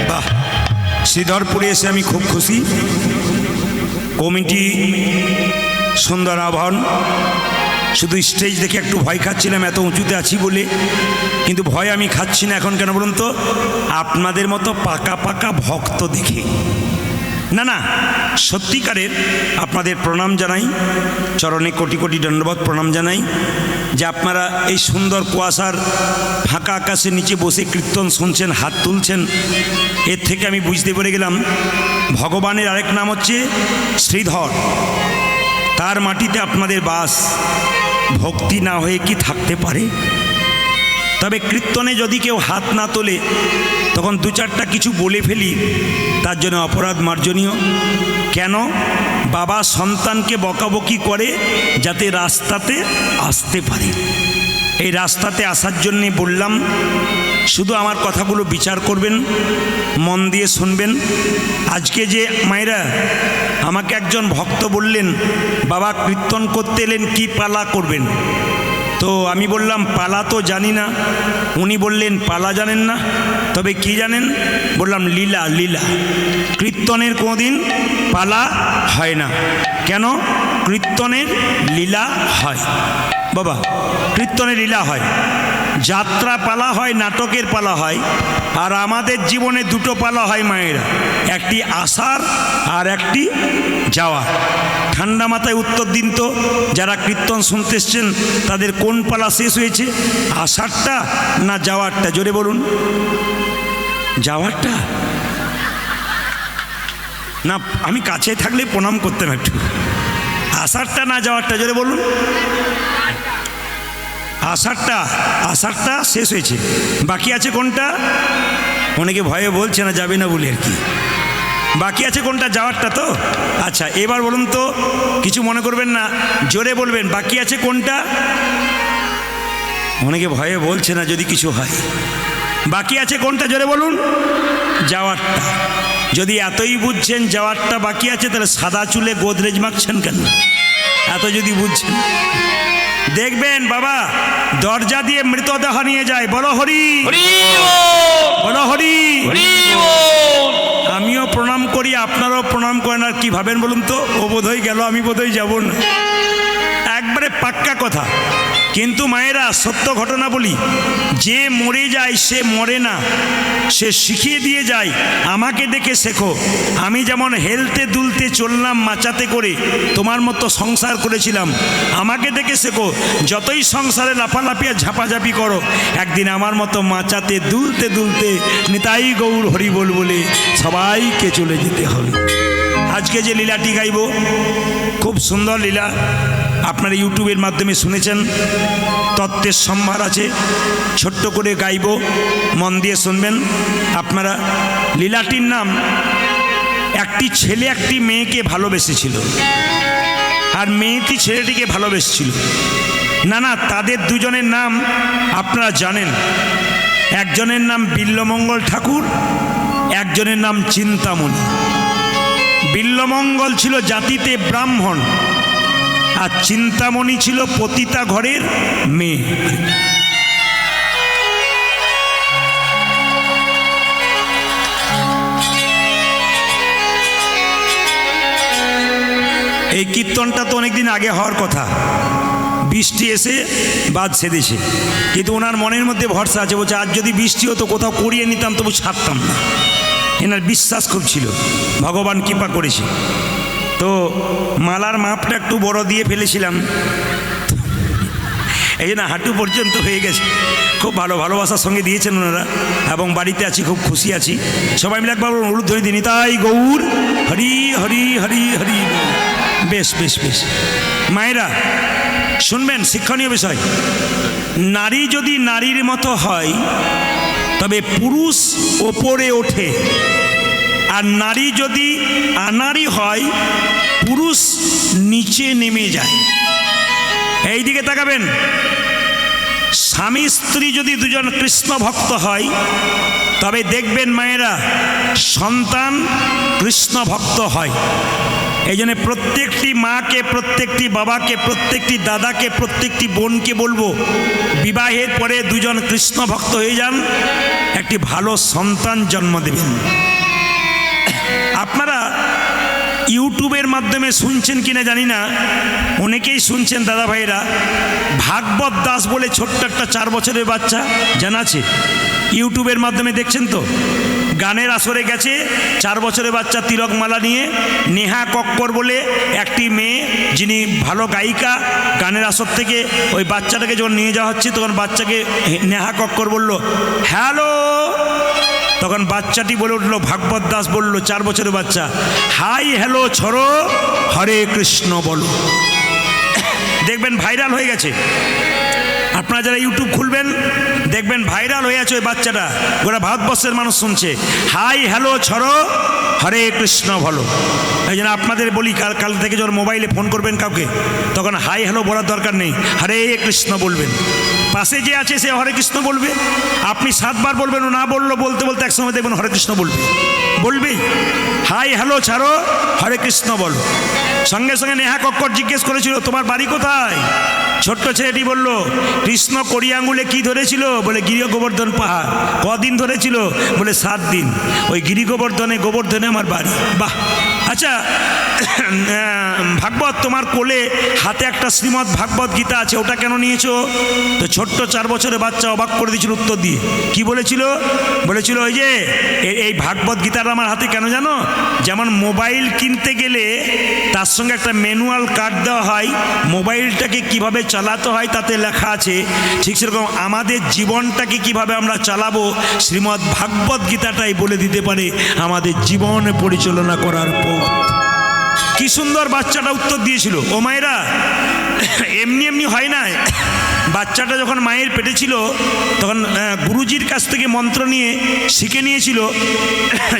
বাহ, শ্রীধরপুরে এসে আমি খুব খুশি। কমিটি সুন্দর আহ্বান। শুধু স্টেজ দেখে একটু ভয় খাচ্ছিলাম, এত উঁচুতে আছি বলে, কিন্তু ভয় আমি খাচ্ছি না এখন। কেন বলুন তো? আপনাদের মতো পাকা পাকা ভক্ত দেখে। না না, সত্যিকারের আপনাদের প্রণাম জানাই, চরণে কোটি কোটি দণ্ডবত প্রণাম জানাই যে আপনারা এই সুন্দর কুয়াশার ফাঁকা আকাশের নিচে বসে কীর্তন শুনছেন, হাত তুলছেন। এর থেকে আমি বুঝতে পেরে গেলাম ভগবানের আরেক নাম হচ্ছে শ্রীধর। তার মাটিতে আপনাদের বাস। ভক্তি না হয়ে কি থাকতে পারে? তবে কীর্তনে যদি কেউ হাত না তোলে, তখন দু চারটা কিছু বলে ফেলি, তার জন্য অপরাধ মার্জনীয়। কেন? বাবা সন্তানকে বকাবকি করে যাতে রাস্তাতে আসতে পারে। এই রাস্তাতে আসার জন্যে বললাম, শুধু আমার কথাগুলো বিচার করবেন, মন দিয়ে শুনবেন। আজকে যে মায়েরা আমাকে একজন ভক্ত বললেন, বাবা কীর্তন করতে এলেন, কি পালা করবেন? তো আমি বললাম পালা তো জানি না। উনি বললেন পালা জানেন না, তবে কি জানেন? বললাম লীলা। লীলা কীর্তনের কোনোদিন পালা হয় না। কেন? কীর্তনের লীলা হয় বাবা, কীর্তনের লীলা হয়। যাত্রা পালা হয়, নাটকের পালা হয়। আর আমাদের জীবনে দুটো পালা হয় মায়েরা, একটি আসার আর একটি যাওয়ার। ঠান্ডা মাথায় উত্তর দিন তো, যারা কীর্তন শুনতে এসছেন তাদের কোন পালা শেষ হয়েছে? আসারটা না যাওয়ারটা? জোরে বলুন। যাওয়ারটা না, আমি কাছে থাকলে প্রণাম করতাম একটু। আসারটা না যাওয়ারটা? জোরে বলুন। আষাঢ়টা শেষ হয়েছে, বাকি আছে কোনটা? অনেকে ভয়ে বলছে না, যাবে না বলে আর কি। বাকি আছে কোনটা? যাওয়ারটা তো। আচ্ছা, এবার বলুন তো, কিছু মনে করবেন না, জোরে বলবেন, বাকি আছে কোনটা? অনেকে ভয়ে বলছে না যদি কিছু হয়। বাকি আছে কোনটা? জোরে বলুন। যাওয়ারটা। যদি এতই বুঝছেন যাওয়ারটা বাকি আছে, তাহলে সাদা চুলে গোদরেজ মাখছেন কেন? এত যদি বুঝছেন, দেখবেন বাবা দরজা দিয়ে মৃতদেহ নিয়ে যায়। বলো হরি, বলো হরি। আমিও প্রণাম করি, আপনারাও প্রণাম করেন। আর কি ভাবেন বলুন তো? ও বোধহয় গেল, আমি বোধহয় যাব না। একবারে পাক্কা কথা। কিন্তু মায়েরা সত্য ঘটনা বলি, যে মরে যায় সে মরে না, সে শিখিয়ে দিয়ে যায় আমাকে দেখে শেখো। আমি যেমন হেলতে দুলতে চললাম মাচাতে করে, তোমার মতো সংসার করেছিলাম, আমাকে দেখে শেখো। যতই সংসারে লাফালাফিয়া ঝাপাঝাপি করো, একদিন আমার মতো মাচাতে দুলতে দুলতে নিতাই গৌর হরি বল বলে সবাইকে চলে যেতে হবে। আজকে যে লীলাটি গাইব, খুব সুন্দর লীলা। আপনারা ইউটিউবের মাধ্যমে শুনেছেন, তত্ত্বের সম্ভার আছে। ছোট্ট করে গাইব, মন দিয়ে শুনবেন আপনারা। লীলাটির নাম, একটি ছেলে একটি মেয়েকে ভালোবেসেছিল, আর মেয়েটি ছেলেটিকে ভালোবেসেছিল। না না, তাদের দুজনের নাম আপনারা জানেন। একজনের নাম বিল্বমঙ্গল ঠাকুর, একজনের নাম চিন্তামণি। বিল্বমঙ্গল ছিল জাতিতে ব্রাহ্মণ, আর চিন্তামণি ছিল পতিতা ঘরের মেয়ে। এই কীর্তনটা তো অনেকদিন আগে হওয়ার কথা, বৃষ্টি এসে বাদ সেদেছে। কিন্তু ওনার মনের মধ্যে ভরসা আছে, বলছে আজ যদি বৃষ্টি হতো কোথাও করিয়ে নিতাম, তবু ছাড়তাম না। এনার বিশ্বাস খুব ছিল, ভগবান কৃপা করেছে। তো মালার মাপটা একটু বড় দিয়ে ফেলেছিলাম, এই জন্য হাঁটু পর্যন্ত হয়ে গেছে। খুব ভালোবাসার সঙ্গে দিয়েছেন ওনারা, এবং বাড়িতে আছি, খুব খুশি আছি। সবাই মিলে একবার উলুধ্বনি দিন, তাই গৌর হরি হরি হরি হরি। বেশ বেশ বেশ। মায়েরা শুনবেন, শিক্ষণীয় বিষয়। নারী যদি নারীর মতো হয়, তবে পুরুষ ওপরে ওঠে। আর নারী যদি আনাড়ি হয়, পুরুষ নিচে নেমে যায়। এই দিকে তাকাবেন। স্বামী স্ত্রী যদি দুজন কৃষ্ণ ভক্ত হয়, তবে দেখবেন মায়েরা সন্তান কৃষ্ণ ভক্ত হয়। এই জন্য প্রত্যেকটি মাকে, প্রত্যেকটি বাবাকে, প্রত্যেকটি দাদাকে, প্রত্যেকটি বোনকে বলবো, বিবাহের পরে দুজন কৃষ্ণ ভক্ত হয়ে যান, একটি ভালো সন্তান জন্ম দেবেন। আপনারা ইউটিউবের মাধ্যমে শুনছেন কিনা জানি না, অনেকেই শুনছেন দাদা ভাইরা। ভাগবত দাস বলে ছোট্ট একটা 4 বছরের বাচ্চা, জানা আছে? ইউটিউবের মাধ্যমে দেখছেন তো? গানের আসরে গেছে 4 বছরের বাচ্চা, তিলকমালা নিয়ে। নেহা কক্কর বলে একটি মেয়ে, যিনি ভালো গায়িকা, গানের আসর থেকে ওই বাচ্চাটাকে যখন নিয়ে যাওয়া হচ্ছে, তখন বাচ্চাকে নেহা কক্কর বলল হ্যালো, তখন বাচ্চাটি বলে উঠলো, ভাগবত দাস বলল, 4 বছরের বাচ্চা, হাই হ্যালো ছড়ো, হরে কৃষ্ণ বলো। দেখবেন ভাইরাল হয়ে গেছে। আপনারা যারা ইউটিউব খুলবেন দেখবেন ভাইরাল হয়ে আছে ওই বাচ্চাটা, গোটা ভারতবর্ষের মানুষ শুনছে। হাই হ্যালো ছড়ো, হরে কৃষ্ণ বলো। এই জন্য আপনাদের বলি, কাল থেকে যখন মোবাইলে ফোন করবেন কাউকে, তখন হাই হ্যালো বলার দরকার নেই, হরে কৃষ্ণ বলবেন। পাশে যে আছে সে হরে কৃষ্ণ বলবে, আপনি 7 বার বলবেন, ও না বললো, বলতে বলতে একসময় দেখবেন হরে কৃষ্ণ বলবেই। হাই হ্যালো ছাড়ো, হরে কৃষ্ণ বলো। সঙ্গে সঙ্গে নেহা কক্কর জিজ্ঞেস করেছিল, তোমার বাড়ি কোথায়? ছোট্ট ছেলেটি বলল, কৃষ্ণ কড়ি আঙুলে কি ধরেছিল? বলে গিরি গোবর্ধন পাহাড়। কদিন ধরেছিল? বলে 7 দিন। ওই গিরি গোবর্ধনে আমার বাড়ি। বাহ! আচ্ছা ভাগবত, তোমার কোলে হাতে একটা শ্রীমদ্ ভাগবত গীতা আছে, ওটা কেন নিয়েছো? তো ছোট্ট 4 বছরের বাচ্চা অবাক করে দিয়েছিল উত্তর দিয়ে। কি বলেছিল? বলেছিল, ওই যে এই ভাগবত গীতাটা আমার হাতে কেন জানো? যেমন মোবাইল কিনতে গেলে তার সঙ্গে একটা ম্যানুয়াল কার্ড দেওয়া হয়, মোবাইলটাকে কিভাবে চালাতে হয় তাতে লেখা আছে, ঠিক সেরকম আমাদের জীবনটাকে কিভাবে আমরা চালাবো, শ্রীমদ্ ভাগবত গীতাটাই বলে দিতে পারে আমাদের জীবন পরিচালনা করার পথ। কি সুন্দর বাচ্চাটা উত্তর দিয়েছিল। ও মায়েরা, এমনি এমনি হয় না। বাচ্চাটা যখন মায়ের পেটে ছিল তখন গুরুজির কাছ থেকে মন্ত্র নিয়ে শিখে নিয়েছিল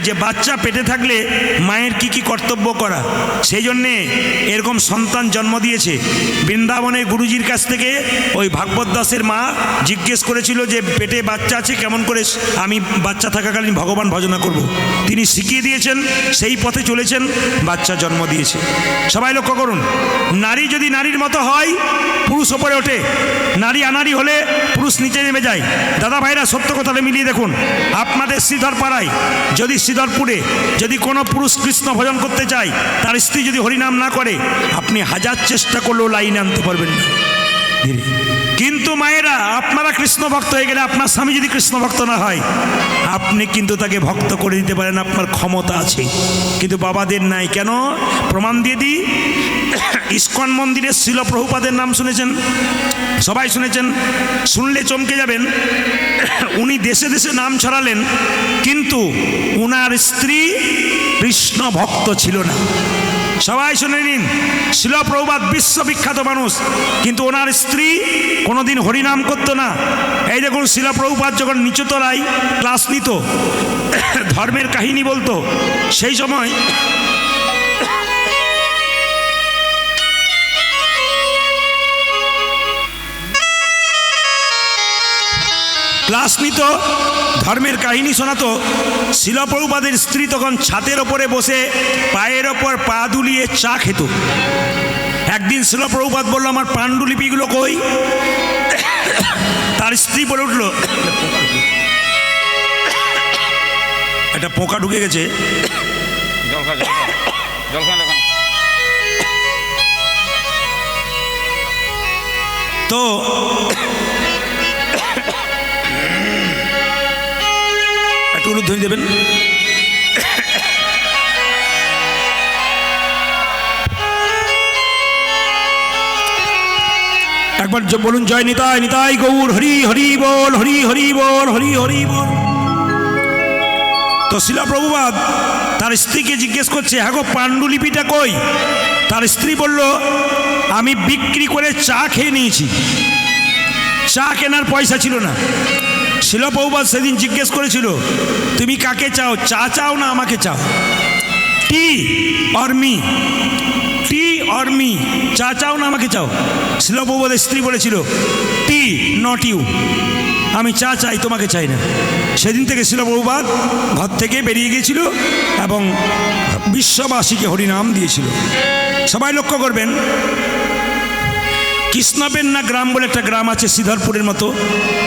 যে বাচ্চা পেটে থাকলে মায়ের কি কি কর্তব্য করা। সেই জন্যে এরকম সন্তান জন্ম দিয়েছে। বৃন্দাবনে গুরুজির কাছ থেকে ওই ভাগবত দাসের মা জিজ্ঞেস করেছিল যে পেটে বাচ্চা আছে, কেমন করে আমি বাচ্চা থাকাকালীন ভগবান ভজনা করব। তিনি শিখিয়ে দিয়েছেন, সেই পথে চলেছেন, বাচ্চা জন্ম দিয়েছে। সবাই লক্ষ্য করুন, নারী যদি নারীর মতো হয়, পুরুষ ওপরে ওঠে, নারী আনারি হলে পুরুষ নিচে নেমে যায়। দাদা ভাইরা, সত্য কথাটা মিলিয়ে দেখুন, আপনাদের শ্রীধর পাড়ায় যদি, শ্রীধরপুরে যদি কোনো পুরুষ কৃষ্ণ ভজন করতে চায়, তার স্ত্রী যদি হরিনাম না করে, আপনি 1000 চেষ্টা করলেও লাইনে আনতে পারবেন না। ধীরে। কিন্তু মায়েরা, আপনারা কৃষ্ণ ভক্ত হয়ে গেলে, আপনার স্বামী যদি কৃষ্ণ ভক্ত না হয়, আপনি কিন্তু তাকে ভক্ত করে দিতে পারেন, আপনার ক্ষমতা আছে। কিন্তু বাবাদের নাই। কেন? প্রমাণ দিয়ে দিই। ইস্কন মন্দিরের শিল প্রভুপাদের নাম শুনেছেন? সবাই শুনেছেন, শুনলে চমকে যাবেন। উনি দেশে দেশে নাম ছড়ালেন, কিন্তু উনার স্ত্রী কৃষ্ণ ভক্ত ছিল না। সবাই শুনে নিন, শিল প্রভুপাদ বিশ্ববিখ্যাত মানুষ, কিন্তু ওনার স্ত্রী কোনোদিন হরিনাম করতো না। এই দেখুন, শিল প্রভুপাদ যখন নিচুতলায় ক্লাস নিত, ধর্মের কাহিনী বলতো, সেই সময় ক্লাস নিত, ধর্মের কাহিনী শোনাতো। শিল প্রভুপাদের স্ত্রী তখন ছাদের ওপরে বসে পায়ের ওপর পা দুলিয়ে চা খেত। একদিন শিল প্রভুপাদ বলল, আমার পাণ্ডুলিপিগুলো কই? তার স্ত্রী বলে উঠল, একটা পোকা ঢুকে গেছে। তো একটু উলুধ্বনি দেবেন। একবার বলুন, জয় নিতাই, নিতাই গৌর, হরি হরি বল, হরি হরি বল, হরি হরি বল। তো শিলা প্রভুপাদ তার স্ত্রীকে জিজ্ঞেস করছে, হ্যাঁ গো, পাণ্ডুলিপিটা কই? তার স্ত্রী বলল, আমি বিক্রি করে চা খেয়ে নিয়েছি, চা কেনার পয়সা ছিল না। শিল প্রভুপাদ সেদিন জিজ্ঞেস করেছিল, তুমি কাকে চাও, চা চাও না আমাকে চাও? Tea or me, tea or me, চা চাও না আমাকে চাও? শিল প্রভুপাদের স্ত্রী বলেছিল, টি নট ইউ, আমি চা চাই, তোমাকে চাই না। সেদিন থেকে শিল প্রভুপাদ ঘর থেকে বেরিয়ে গিয়েছিল এবং বিশ্ববাসীকে হরিনাম দিয়েছিল। সবাই লক্ষ্য করবেন, কৃষ্ণবেন্না গ্রাম বলে একটা গ্রাম আছে শ্রীধরপুরের মতো।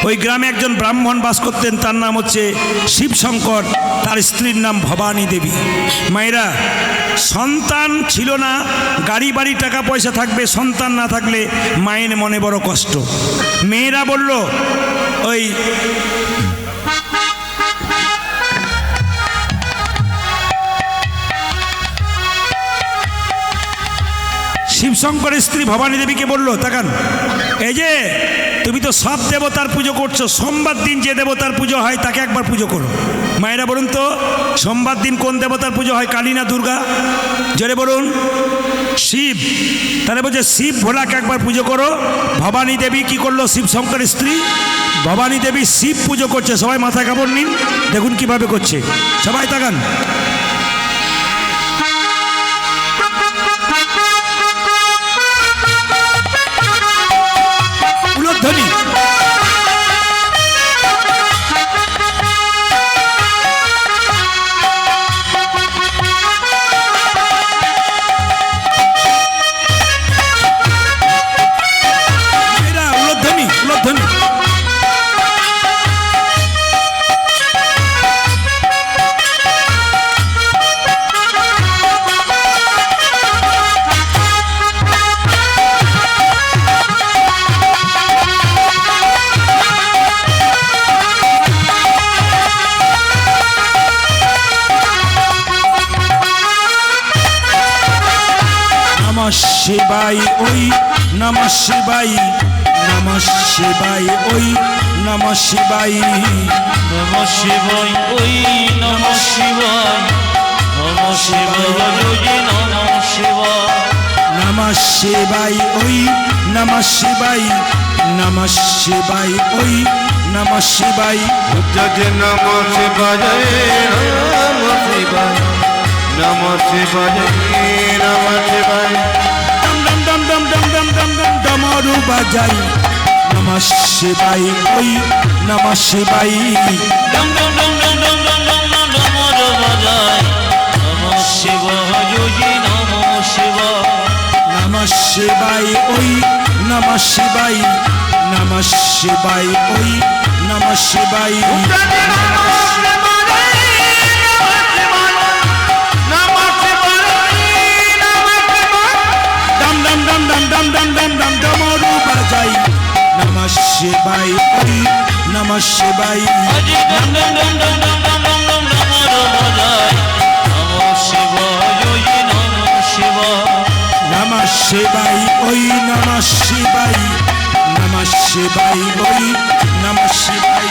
ওই গ্রামে একজন ব্রাহ্মণ বাস করতেন, তার নাম হচ্ছে শিবশঙ্কর, তার স্ত্রীর নাম ভবানী দেবী। মায়েরা, সন্তান ছিল না, গাড়ি বাড়ি টাকা পয়সা থাকবে, সন্তান না থাকলে মায়ের মনে বড় কষ্ট। মেয়েরা বলল, ওই শিবশঙ্করের স্ত্রী ভবানী দেবীকে বলল, তাকান, এই যে তুমি তো সব দেবতার পুজো করছো, সোমবার দিন যে দেবতার পুজো হয় তাকে একবার পুজো করো। মায়েরা বলুন তো, সোমবার দিন কোন দেবতার পুজো হয়, কালী না দুর্গা? জোরে বলুন। শিব। তাহলে বলছে শিব ভোলাকে একবার পুজো করো। ভবানী দেবী কি করলো? শিবশঙ্করের স্ত্রী ভবানী দেবী শিব পুজো করছে। সবাই মাথায় কাপড় নিন, দেখুন কিভাবে করছে। সবাই তাকান। উলধ্বনি। উলধ্বনি, উলধ্বনি। শিবাই ওই নমঃ শিবাই, নমঃ শিবাই ওই নমঃ শিবাই, নমঃ শিবায় ওই নমঃ শিবায়, নমঃ শিবায় যোগী নমঃ শিবায়, নমঃ শিবাই ওই নমঃ শিবাই, নমঃ শিবাই ওই নমঃ শিবাই। উচ্চতে নমঃ শিবায়, নমঃ শিবায়, নমঃ শিবায়, নমঃ শিবায়। ডম ডম ডম ডম ডম ডম ডমরু বাজাই, নমঃ শিবাই ওই নমঃ শিবাই। ডম ডম ডম ডম ডম ডম ডম ডম ডমর বাজায়, নমঃ শিবায় যোগী নমঃ শিবায়, নমঃ শিবাই ওই নমঃ শিবাই, নমঃ শিবাই ওই নমঃ শিবাই। ডম ডম ডম ডম ডমরু বাজাই, নমঃ শিবাই ওই নমঃ শিবাই। আজি ডম ডম ডম ডম ডম ডম ডম ডম ডমর বাজায়, নমঃ শিবায় যোগী নমঃ শিবায়, নমঃ শিবাই ওই নমঃ শিবাই, নমঃ শিবাই ওই নমঃ শিবাই।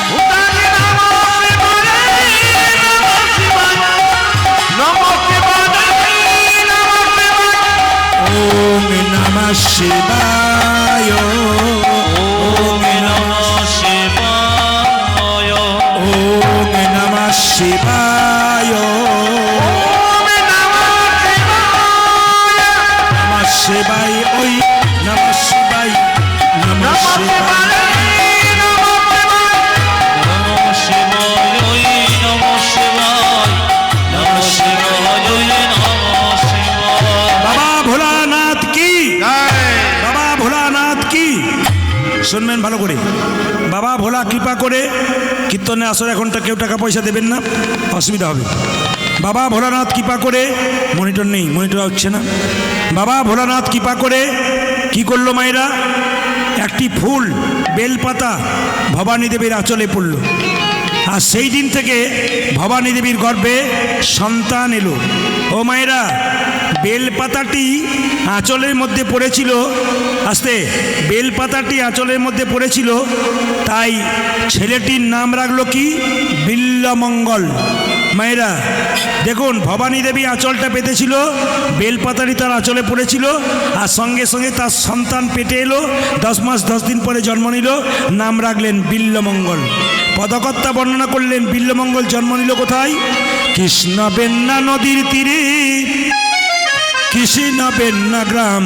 ওম নমঃ শিবায়, ওম নমঃ শিবায়, ওম নমঃ শিবায়, নমঃ শিবাই ওই নমঃ শিবাই, নমঃ শিবাই। নমঃ শিবায় ওই নমঃ শিবায়, নমঃ শিবায় ওই নমঃ শিবায়। বাবা ভোলানাথ কি, জয়। বাবা ভোলানাথ কি। শুনবেন ভালো করে, বাবা ভোলা কৃপা করে কীর্তনে আসর এখনটা কেউ টাকা পয়সা দেবেন না, অসুবিধা হবে। বাবা ভোলানাথ কৃপা করে, মনিটর নেই, মনিটর হচ্ছে না। বাবা ভোলানাথ কৃপা করে কি করলো মায়েরা, একটি ফুল বেলপাতা ভবানী দেবীর আঁচলে পড়ল। আর সেই দিন থেকে ভবানী দেবীর গর্ভে সন্তান এলো। ও মায়েরা, বেলপাতাটি আঁচলের মধ্যে পড়েছিল, আস্তে, বেলপাতাটি আঁচলের মধ্যে পড়েছিল, তাই ছেলেটির নাম রাখলো কি, বিল্লমঙ্গল। মায়েরা দেখুন, ভবানী দেবী আঁচলটা পেতেছিল, বেলপাতাটি তার আঁচলে পড়েছিল, আর সঙ্গে সঙ্গে তার সন্তান পেটে এলো। 10 মাস 10 দিন পরে জন্ম নিল, নাম রাখলেন বিল্লমঙ্গল। পদকর্তা বর্ণনা করলেন বিল্লমঙ্গল জন্ম নিল কোথায়? কৃষ্ণবেন্না নদীর তীরে, কৃষ্ণবেন্না গ্রাম,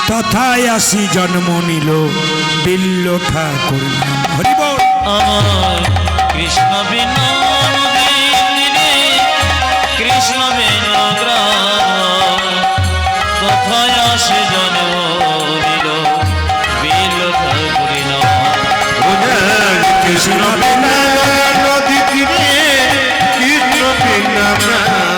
তথায় আসি জন্ম নিল বিল্ল ঠাকুর নাম। হরি বল। আমার কৃষ্ণ বিনা নদীরে কৃষ্ণ বিনা গ্রাম তথায় আসে জন্ম নিল বিল ঠাকুরি কৃষ্ণ বিনা নদী তীরে কৃষ্ণ বিনা প্রাণ।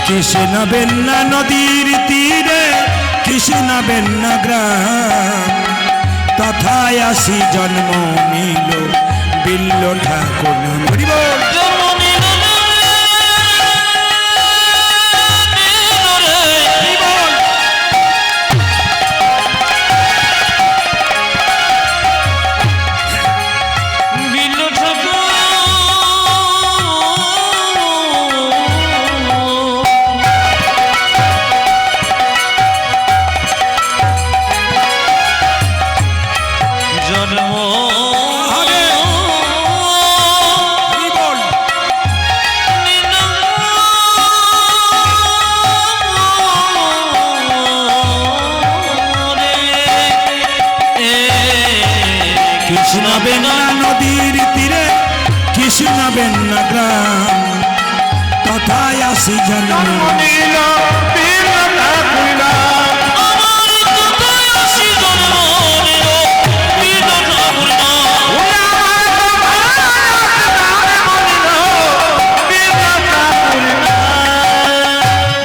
কৃষ্ণ বেন্না নদীর তীরে কৃষ্ণ বেন্না গ্রাম তথায় আসি জন্ম নিল বিল্ল ঠাকুর নাম। হরি বল। জন্ম নিল বিল ঠাকুর জন্ম হরি বল। কৃষ্ণ বেন্না নদীর তীরে কৃষ্ণ বেন্না গ্রাম তথায় আসি জন্ম